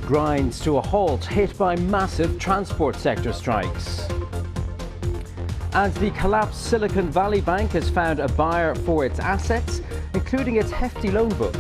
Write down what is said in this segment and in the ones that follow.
grinds to a halt, hit by massive transport sector strikes. And the collapsed Silicon Valley Bank has found a buyer for its assets, including its hefty loan book.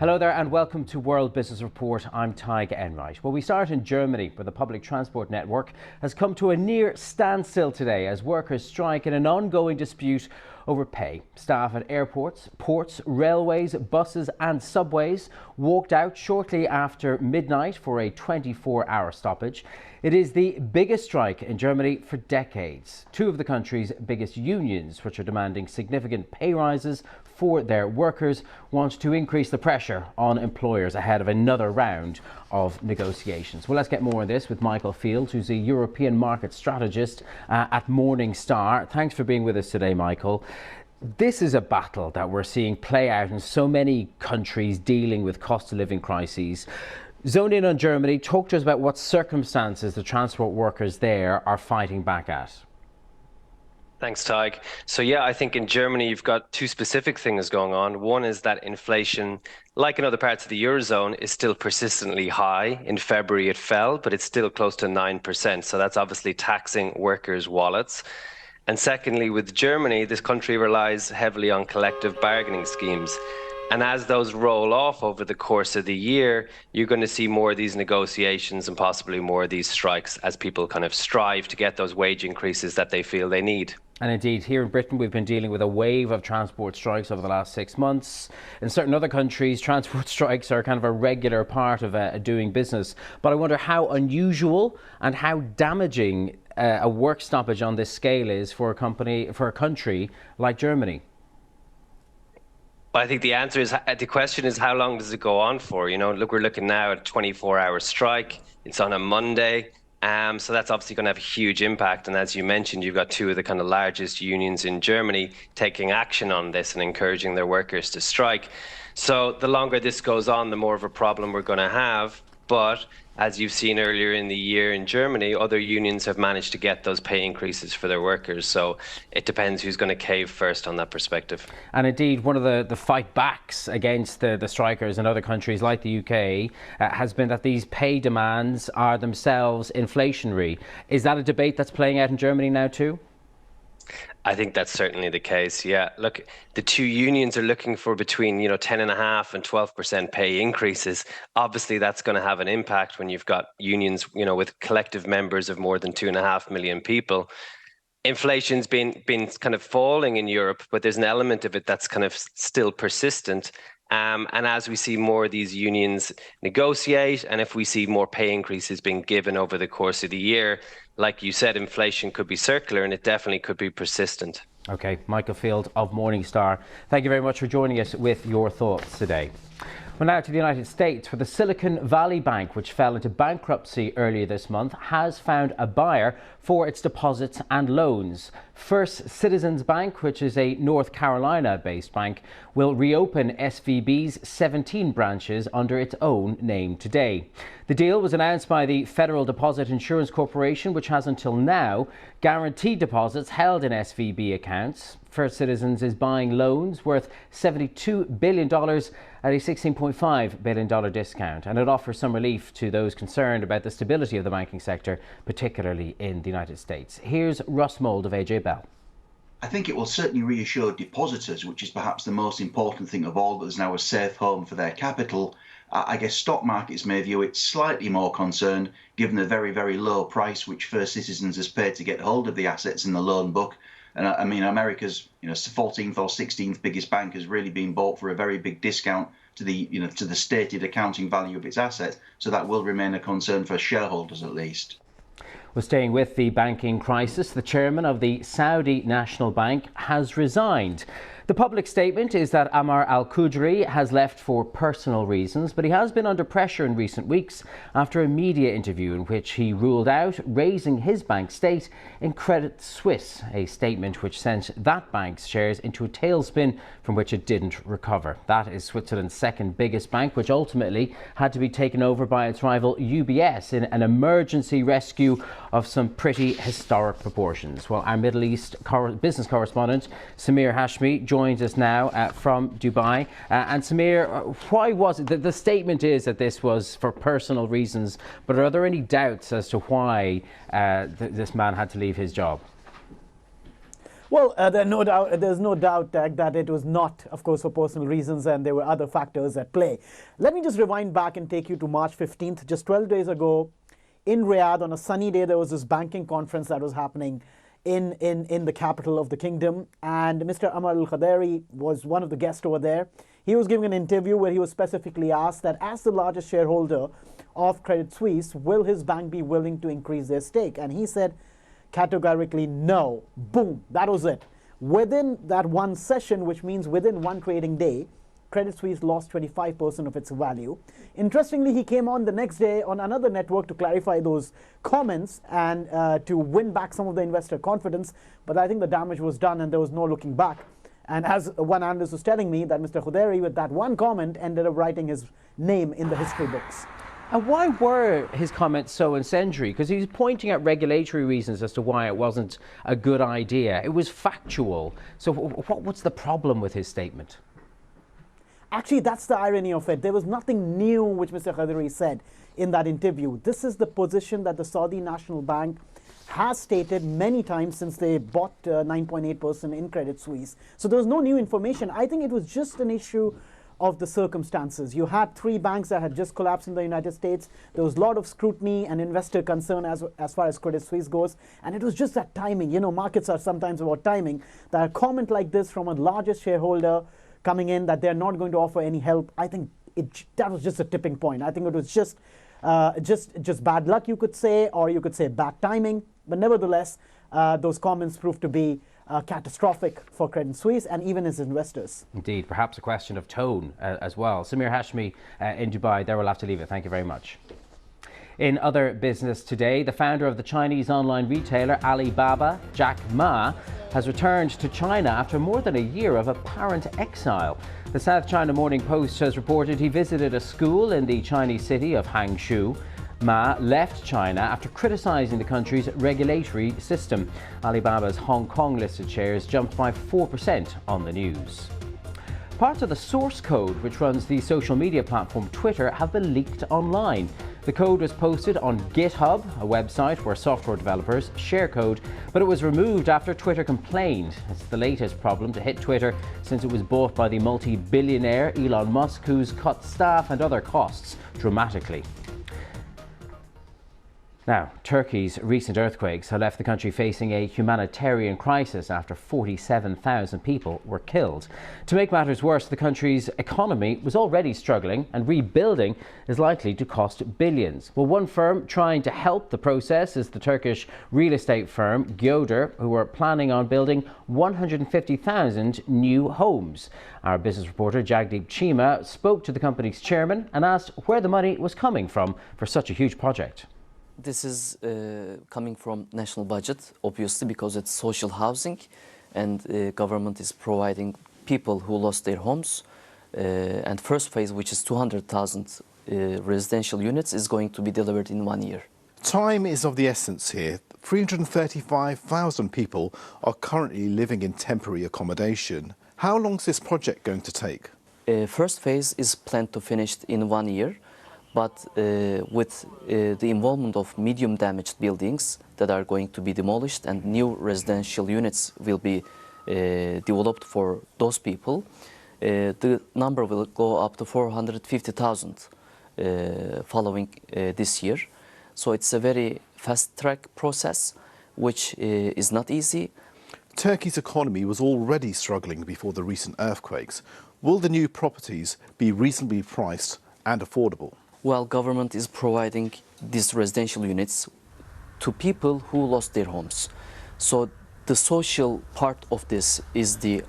Hello there and welcome to World Business Report. I'm Tadhg Enright. Well, we start in Germany, where the public transport network has come to a near standstill today as workers strike in an ongoing dispute over pay. Staff at airports, ports, railways, buses and subways walked out shortly after midnight for a 24-hour stoppage. It is the biggest strike in Germany for decades. Two of the country's biggest unions, which are demanding significant pay rises for their workers, want to increase the pressure on employers ahead of another round of negotiations. Well, let's get more on this with Michael Field, who's a European market strategist at Morningstar. Thanks for being with us today, Michael. This is a battle that we're seeing play out in so many countries dealing with cost of living crises. Zone in on Germany. Talk to us about what circumstances the transport workers there are fighting back at. Thanks, Tadhg. So yeah, I think in Germany you've got two specific things going on. One is that inflation, like in other parts of the Eurozone, is still persistently high. In February it fell, but it's still close to 9%. So that's obviously taxing workers' wallets. And secondly, with Germany, this country relies heavily on collective bargaining schemes. And as those roll off over the course of the year, you're going to see more of these negotiations and possibly more of these strikes as people kind of strive to get those wage increases that they feel they need. And indeed, here in Britain, we've been dealing with a wave of transport strikes over the last 6 months. In certain other countries, transport strikes are kind of a regular part of doing business. But I wonder how unusual and how damaging a work stoppage on this scale is for a country like Germany. Well, I think the answer is, the question is, how long does it go on for? You know, look, we're looking now at a 24-hour strike. It's on a Monday. So that's obviously going to have a huge impact. And as you mentioned, you've got two of the kind of largest unions in Germany taking action on this and encouraging their workers to strike. So the longer this goes on, the more of a problem we're going to have. But as you've seen earlier in the year in Germany, other unions have managed to get those pay increases for their workers. So it depends who's going to cave first on that perspective. And indeed, one of the fight backs against the strikers in other countries like the UK has been that these pay demands are themselves inflationary. Is that a debate that's playing out in Germany now too? I think that's certainly the case. Yeah, look, the two unions are looking for between 10.5% and 12% pay increases. Obviously, that's going to have an impact when you've got unions, with collective members of more than 2.5 million people. Inflation's been kind of falling in Europe, but there's an element of it that's kind of still persistent. And as we see more of these unions negotiate, and if we see more pay increases being given over the course of the year, like you said, inflation could be circular and it definitely could be persistent. Okay, Michael Field of Morningstar, thank you very much for joining us with your thoughts today. Well, now to the United States, where the Silicon Valley Bank, which fell into bankruptcy earlier this month, has found a buyer for its deposits and loans. First Citizens Bank, which is a North Carolina-based bank, will reopen SVB's 17 branches under its own name today. The deal was announced by the Federal Deposit Insurance Corporation, which has until now guaranteed deposits held in SVB accounts. First Citizens is buying loans worth $72 billion at a $16.5 billion discount, and it offers some relief to those concerned about the stability of the banking sector, particularly in the United States. Here's Russ Mould of AJ Bell. I think it will certainly reassure depositors, which is perhaps the most important thing of all, that there's now a safe home for their capital. I guess stock markets may view it slightly more concerned, given the very, very low price which First Citizens has paid to get hold of the assets in the loan book. And I mean, America's 14th or 16th biggest bank has really been bought for a very big discount to the to the stated accounting value of its assets. So that will remain a concern for shareholders at least. Well, staying with the banking crisis, the chairman of the Saudi National Bank has resigned. The public statement is that Ammar al-Qudri has left for personal reasons, but he has been under pressure in recent weeks after a media interview in which he ruled out raising his bank's stake in Credit Suisse, a statement which sent that bank's shares into a tailspin from which it didn't recover. That is Switzerland's second biggest bank, which ultimately had to be taken over by its rival UBS in an emergency rescue of some pretty historic proportions. Well, our Middle East business correspondent Samir Hashmi joins us now from Dubai. And Samir, why was it? The statement is that this was for personal reasons, but are there any doubts as to why this man had to leave his job? Well, there's no doubt that it was not, of course, for personal reasons, and there were other factors at play. Let me just rewind back and take you to March 15th. Just 12 days ago, in Riyadh, on a sunny day, there was this banking conference that was happening in the capital of the kingdom, and Mr. Amar Al-Khadeeri was one of the guests over there. He was giving an interview where he was specifically asked that as the largest shareholder of Credit Suisse, will his bank be willing to increase their stake? And he said categorically no. Boom, that was it. Within that one session, which means within one trading day, Credit Suisse lost 25% of its value. Interestingly, he came on the next day on another network to clarify those comments and to win back some of the investor confidence. But I think the damage was done and there was no looking back. And as one analyst was telling me, that Mr. Khadeeri, with that one comment, ended up writing his name in the history books. And why were his comments so incendiary? Because he's pointing at regulatory reasons as to why it wasn't a good idea. It was factual. So what's the problem with his statement? Actually, that's the irony of it. There was nothing new which Mr. Khadeeri said in that interview. This is the position that the Saudi National Bank has stated many times since they bought 9.8% in Credit Suisse. So there was no new information. I think it was just an issue of the circumstances. You had three banks that had just collapsed in the United States. There was a lot of scrutiny and investor concern as far as Credit Suisse goes. And it was just that timing. You know, markets are sometimes about timing. That a comment like this from a largest shareholder coming in that they're not going to offer any help, I think that was just a tipping point. I think it was just bad luck, you could say, or you could say bad timing. But nevertheless, those comments proved to be catastrophic for Credit Suisse and even its investors. Indeed, perhaps a question of tone as well. Samir Hashmi in Dubai, there we'll have to leave it. Thank you very much. In other business today, the founder of the Chinese online retailer Alibaba, Jack Ma, has returned to China after more than a year of apparent exile. The South China Morning Post has reported he visited a school in the Chinese city of Hangzhou. Ma left China after criticizing the country's regulatory system. Alibaba's Hong Kong listed shares jumped by 4% on the news. Parts of the source code which runs the social media platform Twitter have been leaked online. The code was posted on GitHub, a website where software developers share code, but it was removed after Twitter complained. It's the latest problem to hit Twitter since it was bought by the multi-billionaire Elon Musk, who's cut staff and other costs dramatically. Now, Turkey's recent earthquakes have left the country facing a humanitarian crisis after 47,000 people were killed. To make matters worse, the country's economy was already struggling and rebuilding is likely to cost billions. Well, one firm trying to help the process is the Turkish real estate firm Gyoder, who are planning on building 150,000 new homes. Our business reporter Jagdeep Chima spoke to the company's chairman and asked where the money was coming from for such a huge project. This is coming from national budget, obviously, because it's social housing, and government is providing people who lost their homes. And first phase, which is 200,000 residential units, is going to be delivered in 1 year. Time is of the essence here. 335,000 people are currently living in temporary accommodation. How long is this project going to take? First phase is planned to finish in 1 year. But with the involvement of medium damaged buildings that are going to be demolished and new residential units will be developed for those people, the number will go up to 450,000 following this year. So it's a very fast-track process, which is not easy. Turkey's economy was already struggling before the recent earthquakes. Will the new properties be reasonably priced and affordable? Well, government is providing these residential units to people who lost their homes. So the social part of this is the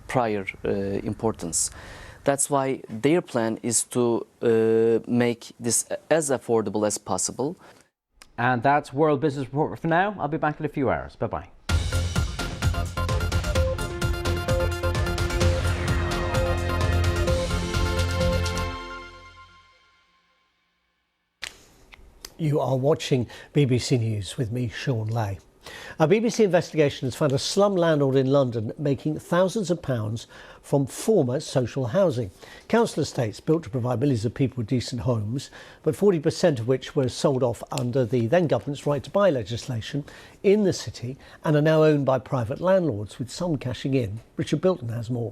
prior importance. That's why their plan is to make this as affordable as possible. And that's World Business Report for now. I'll be back in a few hours. Bye-bye. You are watching BBC News with me, Sean Lay. A BBC investigation has found a slum landlord in London making thousands of pounds from former social housing. Council estates built to provide millions of people with decent homes, but 40% of which were sold off under the then government's right to buy legislation in the city and are now owned by private landlords, with some cashing in. Richard Bilton has more.